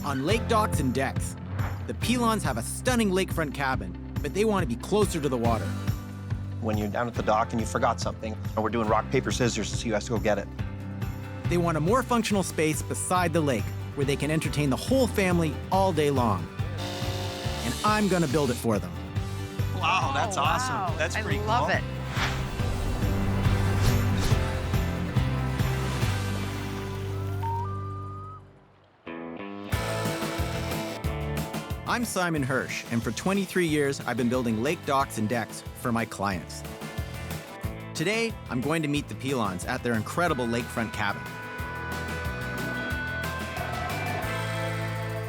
On lake docks and decks, the Pelons have a stunning lakefront cabin, but they want to be closer to the water. When you're down at the dock and you forgot something, and we're doing rock, paper, scissors, so you have to go get it. They want a more functional space beside the lake where they can entertain the whole family all day long. And I'm gonna build it for them. Wow, that's awesome. Wow. That's pretty cool. I love it. I'm Simon Hirsh, and for 23 years, I've been building lake docks and decks for my clients. Today, I'm going to meet the Pelons at their incredible lakefront cabin.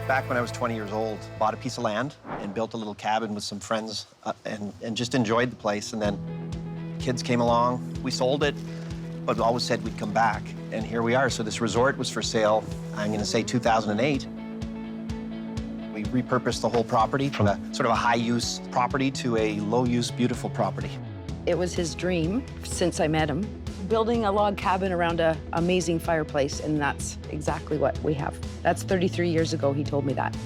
Back when I was 20 years old, bought a piece of land and built a little cabin with some friends and just enjoyed the place. And then kids came along, we sold it, but always said we'd come back. And here we are. So this resort was for sale, I'm gonna say 2008. We repurposed the whole property from a sort of a high-use property to a low-use, beautiful property. It was his dream since I met him, building a log cabin around an amazing fireplace, and that's exactly what we have. That's 33 years ago he told me that,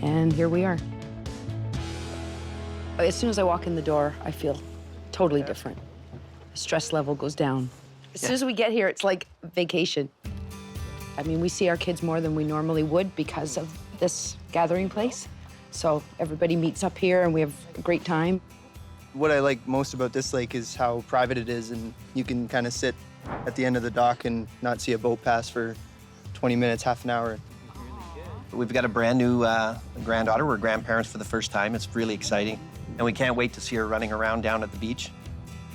and here we are. As soon as I walk in the door, I feel totally different. The stress level goes down. As soon as we get here, it's like vacation. I mean, we see our kids more than we normally would because of this gathering place. So everybody meets up here and we have a great time. What I like most about this lake is how private it is, and you can kind of sit at the end of the dock and not see a boat pass for 20 minutes, half an hour. We've got a brand new granddaughter. We're grandparents for the first time. It's really exciting. And we can't wait to see her running around down at the beach.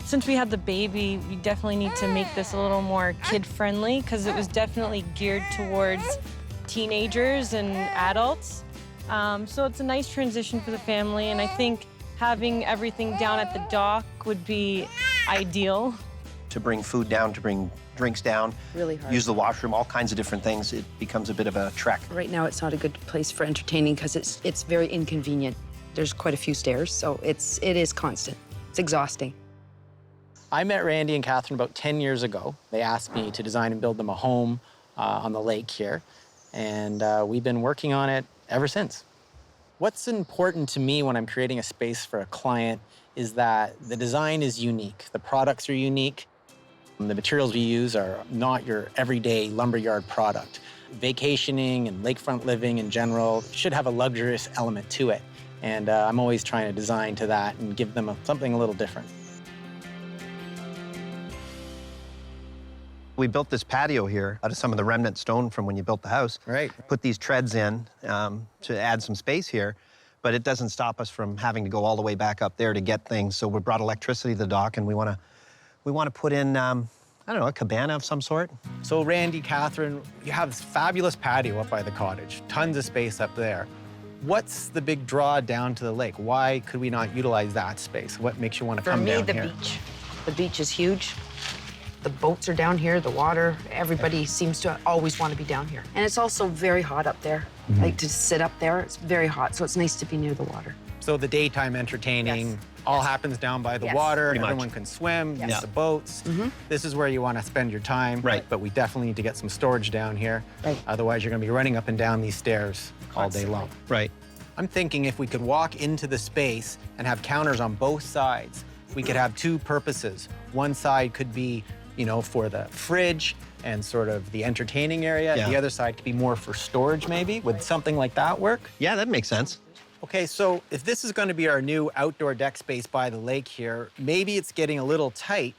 Since we had the baby, we definitely need to make this a little more kid-friendly because it was definitely geared towards teenagers and adults. So it's a nice transition for the family, and I think having everything down at the dock would be ideal. To bring food down, to bring drinks down, Really hard. use the washroom, all kinds of different things. It becomes a bit of a trek. Right now, it's not a good place for entertaining because it's very inconvenient. There's quite a few stairs, so it is constant. It's exhausting. I met Randy and Catherine about 10 years ago. They asked me to design and build them a home on the lake here, and we've been working on it ever since. What's important to me when I'm creating a space for a client is that the design is unique, the products are unique, the materials we use are not your everyday lumberyard product. Vacationing and lakefront living in general should have a luxurious element to it, and I'm always trying to design to that and give them something a little different. We built this patio here out of some of the remnant stone from when you built the house. Right. Put these treads in to add some space here, but it doesn't stop us from having to go all the way back up there to get things. So we brought electricity to the dock, and we want to put in, I don't know, a cabana of some sort. So Randy, Catherine, you have this fabulous patio up by the cottage, tons of space up there. What's the big draw down to the lake? Why could we not utilize that space? What makes you want to come down here? For me, the beach. The beach is huge. The boats are down here, the water. Everybody seems to always want to be down here. And it's also very hot up there. Like to sit up there, it's very hot, so it's nice to be near the water. So the daytime entertaining Yes. all happens down by the Yes. water. Pretty much. Everyone can swim, Yes. use the boats. This is where you want to spend your time. Right. But we definitely need to get some storage down here. Right. Otherwise, you're going to be running up and down these stairs all day long. Right. I'm thinking if we could walk into the space and have counters on both sides, we could have two purposes. One side could be, you know, for the fridge and sort of the entertaining area. Yeah. The other side could be more for storage, maybe. Would something like that work? Yeah, that makes sense. Okay, so if this is going to be our new outdoor deck space by the lake here, maybe it's getting a little tight.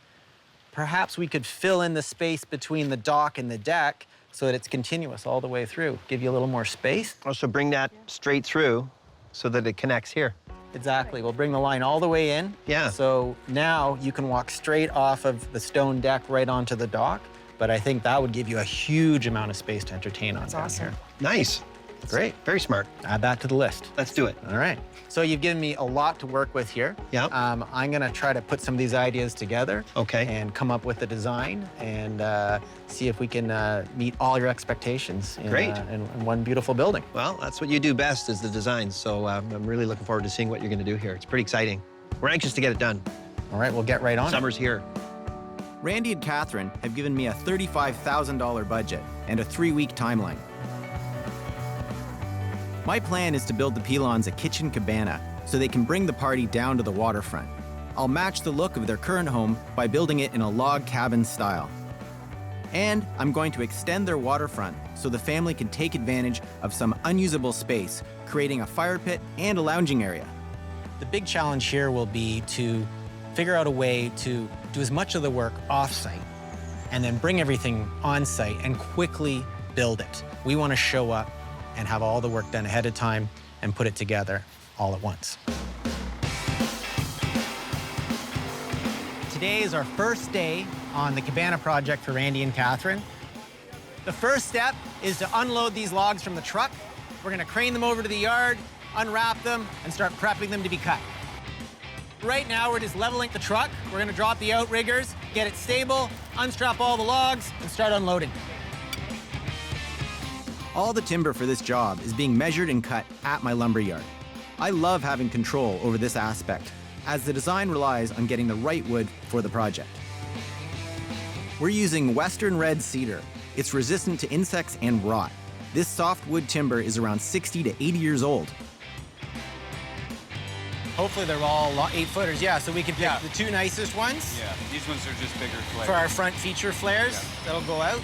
Perhaps we could fill in the space between the dock and the deck so that it's continuous all the way through. Give you a little more space. Also bring that straight through so that it connects here. Exactly. We'll bring the line all the way in. Yeah. So now you can walk straight off of the stone deck right onto the dock. But I think that would give you a huge amount of space to entertain on That's down awesome. here. Nice. Great. Very smart. Add that to the list. Let's do it. All right. So you've given me a lot to work with here. Yep. I'm going to try to put some of these ideas together. Okay. And come up with a design and see if we can meet all your expectations in, Great. In one beautiful building. Well, that's what you do best is the design. So I'm really looking forward to seeing what you're going to do here. It's pretty exciting. We're anxious to get it done. All right, we'll get right on it. Summer's here. Randy and Catherine have given me a $35,000 budget and a 3-week timeline. My plan is to build the Pilons a kitchen cabana so they can bring the party down to the waterfront. I'll match the look of their current home by building it in a log cabin style. And I'm going to extend their waterfront so the family can take advantage of some unusable space, creating a fire pit and a lounging area. The big challenge here will be to figure out a way to do as much of the work off-site and then bring everything on-site and quickly build it. We want to show up and have all the work done ahead of time and put it together all at once. Today is our first day on the Cabana project for Randy and Catherine. The first step is to unload these logs from the truck. We're gonna crane them over to the yard, unwrap them, and start prepping them to be cut. Right now, we're just leveling the truck. We're gonna drop the outriggers, get it stable, unstrap all the logs, and start unloading. All the timber for this job is being measured and cut at my lumber yard. I love having control over this aspect, as the design relies on getting the right wood for the project. We're using Western red cedar. It's resistant to insects and rot. This softwood timber is around 60 to 80 years old. Hopefully they're all 8-footers, yeah, so we can pick the two nicest ones. Yeah, these ones are just bigger flares. For our front feature flares, that'll go out.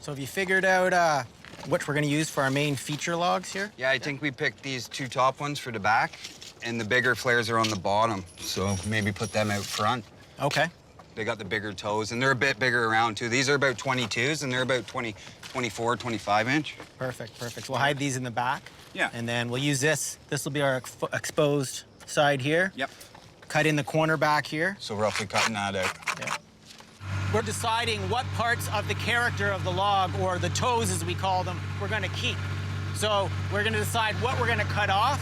So have you figured out which we're gonna use for our main feature logs here? Yeah, I think we picked these two top ones for the back, and the bigger flares are on the bottom, so maybe put them out front. Okay. They got the bigger toes, and they're a bit bigger around, too. These are about 22s, and they're about 24, 25 inch. Perfect, perfect. We'll hide these in the back. Yeah. And then we'll use this. This will be our exposed side here. Yep. Cut in the corner back here. So roughly cutting that out. Yeah. We're deciding what parts of the character of the log, or the toes as we call them, we're gonna keep. So we're gonna decide what we're gonna cut off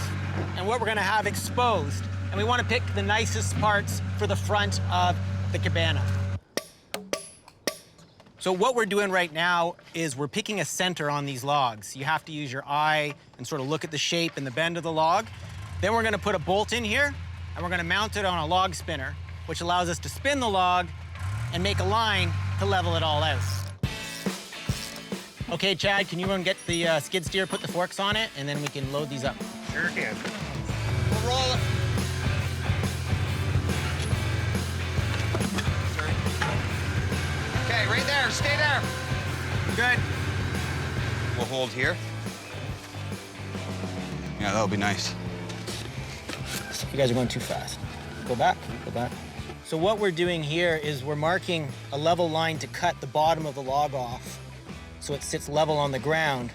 and what we're gonna have exposed. And we wanna pick the nicest parts for the front of the cabana. So what we're doing right now is we're picking a center on these logs. You have to use your eye and sort of look at the shape and the bend of the log. Then we're gonna put a bolt in here, and we're gonna mount it on a log spinner, which allows us to spin the log and make a line to level it all out. Okay, Chad, can you go and get the skid steer, put the forks on it, and then we can load these up. Sure can. We'll roll it. Okay, right there. Stay there. Good. We'll hold here. Yeah, that'll be nice. You guys are going too fast. Go back, go back. So what we're doing here is we're marking a level line to cut the bottom of the log off so it sits level on the ground,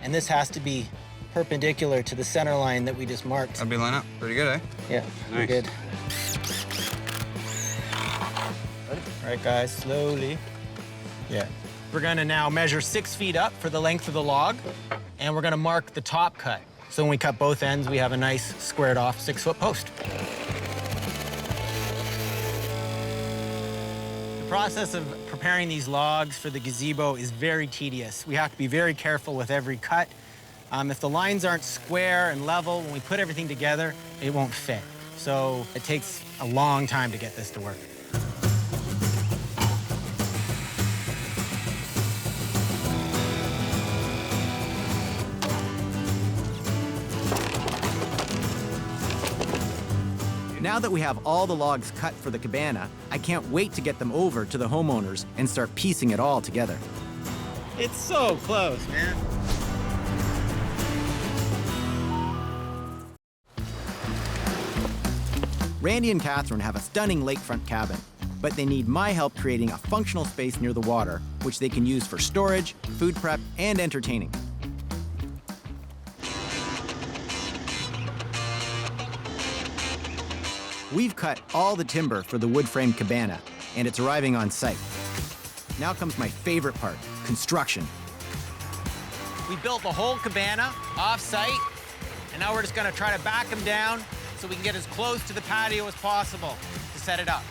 and this has to be perpendicular to the center line that we just marked. That'll be line up. Pretty good, eh? Yeah, we're Nice. good. All right, guys, slowly. Yeah. We're gonna now measure 6 feet up for the length of the log, and we're gonna mark the top cut. So when we cut both ends, we have a nice squared off 6-foot post. The process of preparing these logs for the gazebo is very tedious. We have to be very careful with every cut. If the lines aren't square and level, when we put everything together, it won't fit. So it takes a long time to get this to work. Now that we have all the logs cut for the cabana, I can't wait to get them over to the homeowners and start piecing it all together. It's so close, man. Randy and Catherine have a stunning lakefront cabin, but they need my help creating a functional space near the water, which they can use for storage, food prep, and entertaining. We've cut all the timber for the wood frame cabana, and it's arriving on site. Now comes my favorite part, construction. We built the whole cabana off-site, and now we're just gonna try to back them down so we can get as close to the patio as possible to set it up.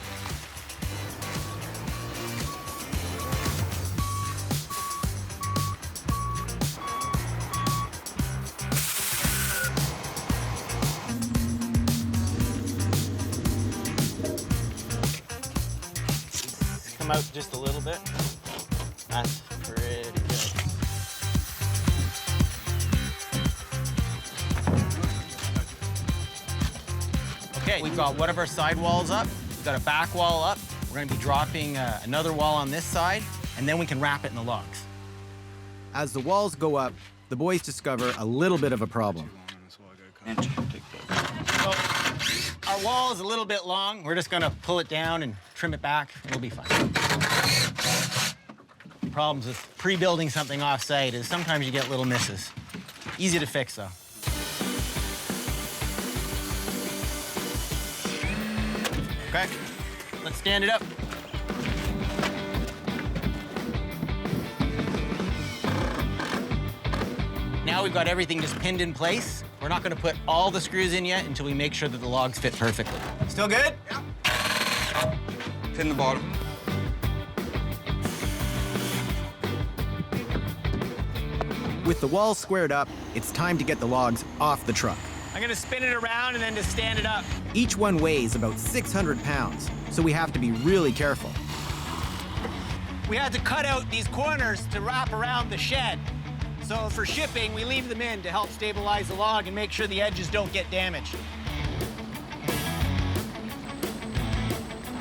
Come out just a little bit. That's pretty Okay, we've got one of our side walls up. We've got a back wall up. We're gonna be dropping another wall on this side, and then we can wrap it in the logs. As the walls go up, the boys discover a little bit of a problem. So, our wall is a little bit long. We're just gonna pull it down and trim it back. It'll be fine. Problems with pre-building something off-site is sometimes you get little misses. Easy to fix, though. Okay, let's stand it up. Now we've got everything just pinned in place. We're not gonna put all the screws in yet until we make sure that the logs fit perfectly. Still good? Yeah. Pin the bottom. With the walls squared up, it's time to get the logs off the truck. I'm gonna spin it around and then just stand it up. Each one weighs about 600 pounds, so we have to be really careful. We had to cut out these corners to wrap around the shed. So for shipping, we leave them in to help stabilize the log and make sure the edges don't get damaged.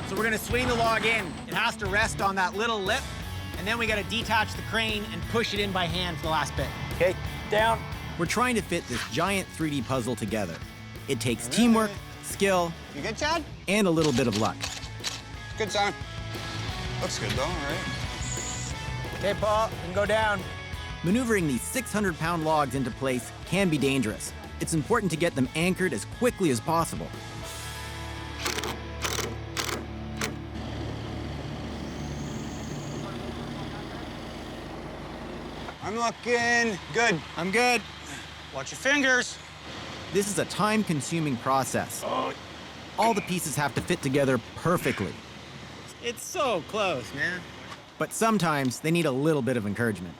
So we're gonna swing the log in. It has to rest on that little lip, and then we gotta detach the crane and push it in by hand for the last bit. Okay, down. We're trying to fit this giant 3D puzzle together. It takes teamwork, skill, You good, Chad? and a little bit of luck. Good, Simon. Looks good, though, all right? Okay, Paul, you can go down. Maneuvering these 600-pound logs into place can be dangerous. It's important to get them anchored as quickly as possible. I'm looking good. I'm good. Watch your fingers. This is a time-consuming process. All the pieces have to fit together perfectly. It's so close, man. But sometimes they need a little bit of encouragement.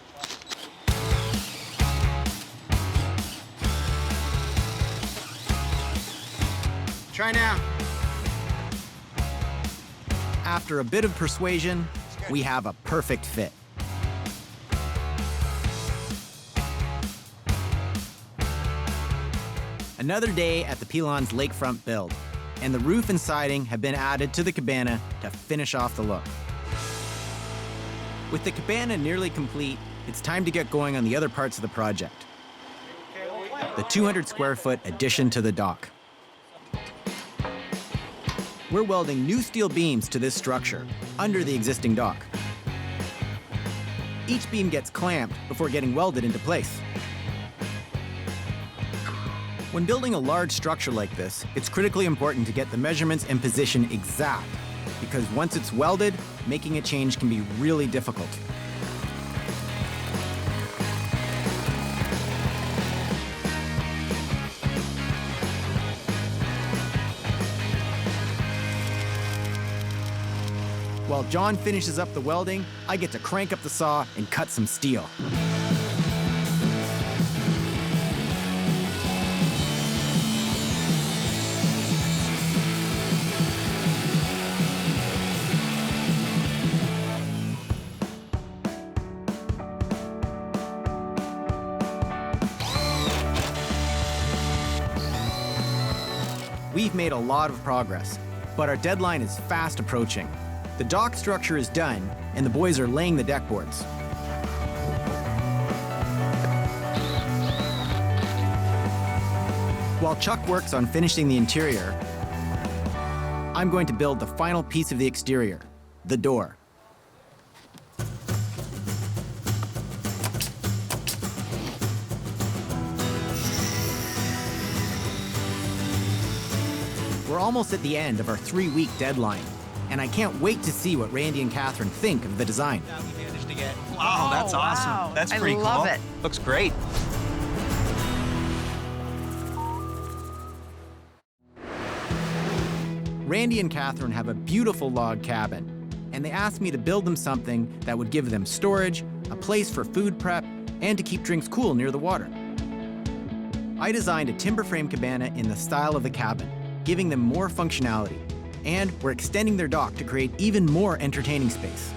Try now. After a bit of persuasion, we have a perfect fit. Another day at the Pilon's lakefront build, and the roof and siding have been added to the cabana to finish off the look. With the cabana nearly complete, it's time to get going on the other parts of the project. The 200 square foot addition to the dock. We're welding new steel beams to this structure, under the existing dock. Each beam gets clamped before getting welded into place. When building a large structure like this, it's critically important to get the measurements and position exact, because once it's welded, making a change can be really difficult. While John finishes up the welding, I get to crank up the saw and cut some steel. We've made a lot of progress, but our deadline is fast approaching. The dock structure is done, and the boys are laying the deck boards. While Chuck works on finishing the interior, I'm going to build the final piece of the exterior, the door. We're almost at the end of our 3-week deadline, and I can't wait to see what Randy and Catherine think of the design. We managed to get. Wow, that's awesome. wow. That's I pretty love cool. it. Looks great. Randy and Catherine have a beautiful log cabin, and they asked me to build them something that would give them storage, a place for food prep, and to keep drinks cool near the water. I designed a timber frame cabana in the style of the cabin, giving them more functionality, and we're extending their dock to create even more entertaining space.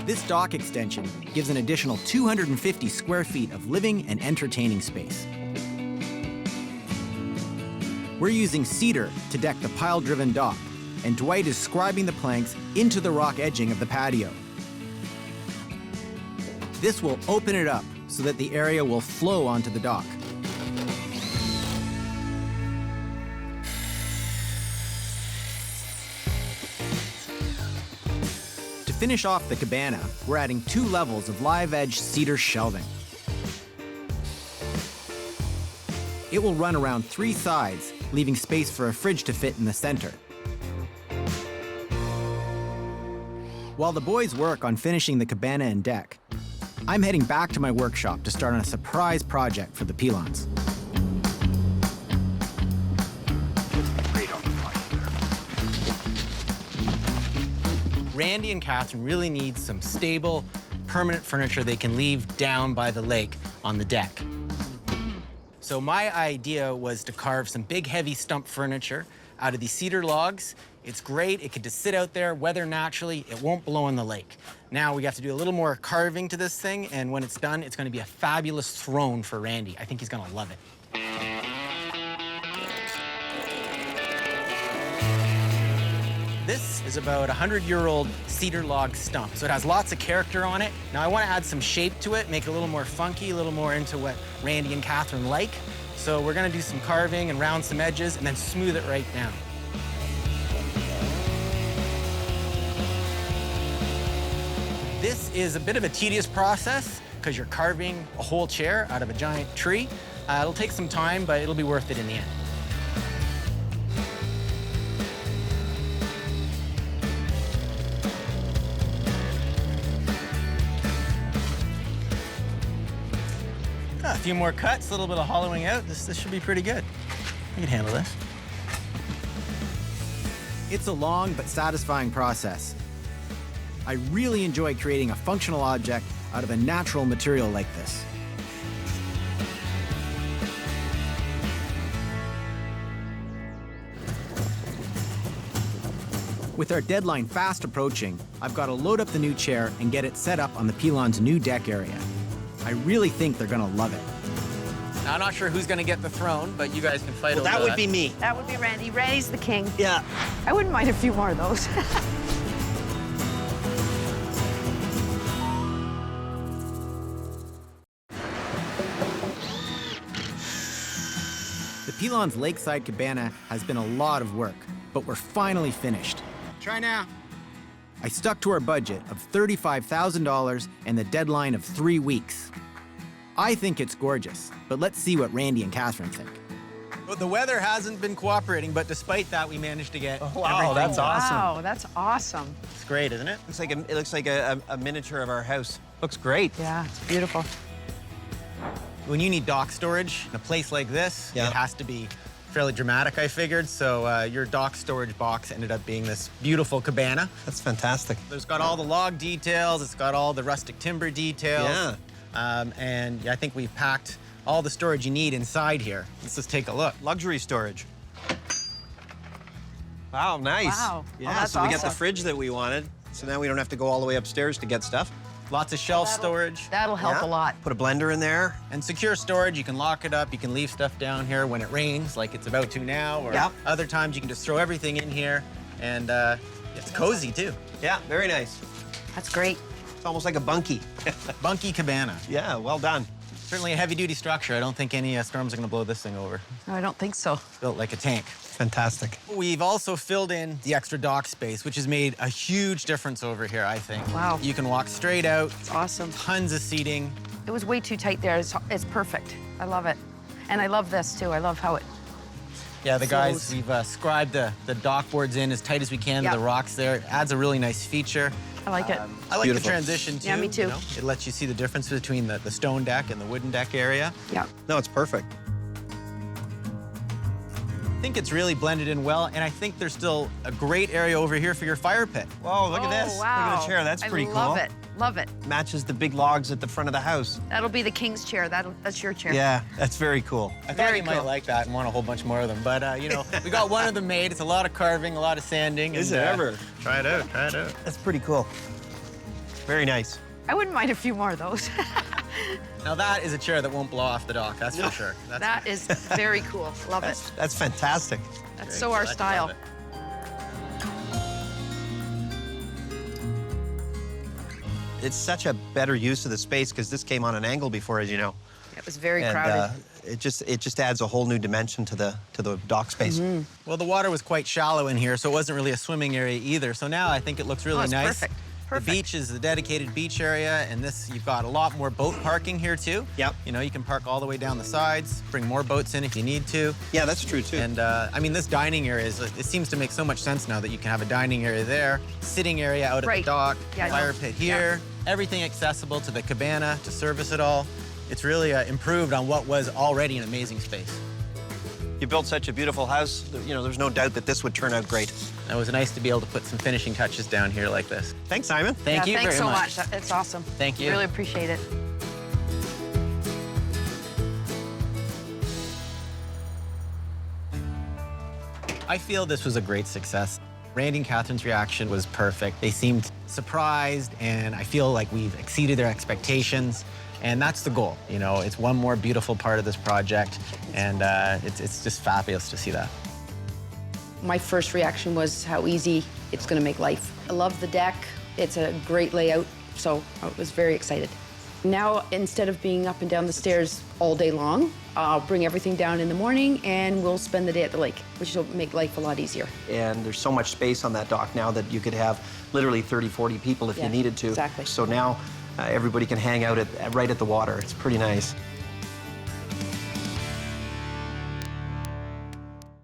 This dock extension gives an additional 250 square feet of living and entertaining space. We're using cedar to deck the pile-driven dock, and Dwight is scribing the planks into the rock edging of the patio. This will open it up so that the area will flow onto the dock. To finish off the cabana, we're adding 2 levels of live-edge cedar shelving. It will run around 3 sides, leaving space for a fridge to fit in the center. While the boys work on finishing the cabana and deck, I'm heading back to my workshop to start on a surprise project for the pylons. Randy and Catherine really need some stable, permanent furniture they can leave down by the lake on the deck. So my idea was to carve some big, heavy stump furniture out of these cedar logs. It's great, it could just sit out there, weather naturally, it won't blow in the lake. Now we have to do a little more carving to this thing, and when it's done, it's gonna be a fabulous throne for Randy. I think he's gonna love it. This is about a 100-year-old cedar log stump, so it has lots of character on it. Now I want to add some shape to it, make it a little more funky, a little more into what Randy and Catherine like. So we're gonna do some carving and round some edges and then smooth it right down. This is a bit of a tedious process because you're carving a whole chair out of a giant tree. It'll take some time, but it'll be worth it in the end. A few more cuts, a little bit of hollowing out. This should be pretty good. I can handle this. It's a long but satisfying process. I really enjoy creating a functional object out of a natural material like this. With our deadline fast approaching, I've got to load up the new chair and get it set up on the pylon's new deck area. I really think they're gonna love it. Now, I'm not sure who's gonna get the throne, but you guys can fight over that. Well, that would be me. That would be Randy. Randy's the king. Yeah. I wouldn't mind a few more of those. The pylon's Lakeside Cabana has been a lot of work, but we're finally finished. Try now. I stuck to our budget of $35,000 and the deadline of 3 weeks. I think it's gorgeous, but let's see what Randy and Catherine think. Well, the weather hasn't been cooperating, but despite that, we managed to get everything that's done. awesome. Wow, that's awesome. It's great, isn't it? It looks like a miniature of our house. Looks great. Yeah, it's beautiful. When you need dock storage in a place like this, Yeah. it has to be fairly dramatic, I figured. So your dock storage box ended up being this beautiful cabana. That's fantastic. There's got all the log details. It's got all the rustic timber details. Yeah. And I think we've packed all the storage you need inside here. Let's just take a look. Luxury storage. Wow, nice. Wow. Yeah, Oh, that's so we got the awesome. fridge that we wanted. So now we don't have to go all the way upstairs to get stuff. Lots of shelf storage. That'll help Yeah. a lot. Put a blender in there. And secure storage, you can lock it up. You can leave stuff down here when it rains, like it's about to now. Or Yep. other times, you can just throw everything in here. And it's cozy, too. Yeah, very nice. That's great. It's almost like a bunkie. Bunkie Cabana. Yeah, well done. Certainly a heavy-duty structure. I don't think any storms are going to blow this thing over. No, I don't think so. Built like a tank. Fantastic. We've also filled in the extra dock space, which has made a huge difference over here, I think. Wow. You can walk straight out. It's awesome. Tons of seating. It was way too tight there. It's perfect. I love it. And I love this, too. I love how it... Yeah, the guys, Flows. we've scribed the dock boards in as tight as we can Yeah. to the rocks there. It adds a really nice feature. I like it. I like Beautiful. the transition, too. Yeah, me too. You know? It lets you see the difference between the stone deck and the wooden deck area. Yeah. No, it's perfect. I think it's really blended in well, and I think there's still a great area over here for your fire pit. Whoa, look at this. Oh, wow. Look at the chair. That's pretty cool. I love it. Love it. Matches the big logs at the front of the house. That'll be the king's chair. That's your chair. Yeah, that's very cool. I thought Very you might cool. like that and want a whole bunch more of them, but you know, we got one of them made. It's a lot of carving, a lot of sanding. Is and, it ever? Try it out, try it out. That's pretty cool. Very nice. I wouldn't mind a few more of those. Now that is a chair that won't blow off the dock, that's for sure. That is very cool. Love it. That's fantastic. That's so our style. It's such a better use of the space because this came on an angle before, as you know. It was very And crowded. it just adds a whole new dimension to the dock space. Well, the water was quite shallow in here, so it wasn't really a swimming area either. So now I think it looks really it's nice. perfect. The Perfect. beach is the dedicated beach area, and this, you've got a lot more boat parking here too. Yep. You know, you can park all the way down the sides, bring more boats in if you need to. Yeah, that's true too. And I mean, this dining area it seems to make so much sense now that you can have a dining area there, sitting area out at Right. the dock, Yeah, I fire know. pit here, everything accessible to the cabana to service it all. It's really improved on what was already an amazing space. You built such a beautiful house. You know, there's no doubt that this would turn out great. And it was nice to be able to put some finishing touches down here like this. Thanks, Simon. Thank you Thanks very so much. much. It's awesome. Thank you. Really appreciate it. I feel this was a great success. Randy and Catherine's reaction was perfect. They seemed surprised, and I feel like we've exceeded their expectations. And that's the goal. You know, it's one more beautiful part of this project, and it's just fabulous to see that. My first reaction was how easy it's going to make life. I love the deck. It's a great layout, so I was very excited. Now, instead of being up and down the stairs all day long, I'll bring everything down in the morning and we'll spend the day at the lake, which will make life a lot easier. And there's so much space on that dock now that you could have literally 30, 40 people if Yeah, you needed to. exactly. So now everybody can hang out right at the water. It's pretty nice.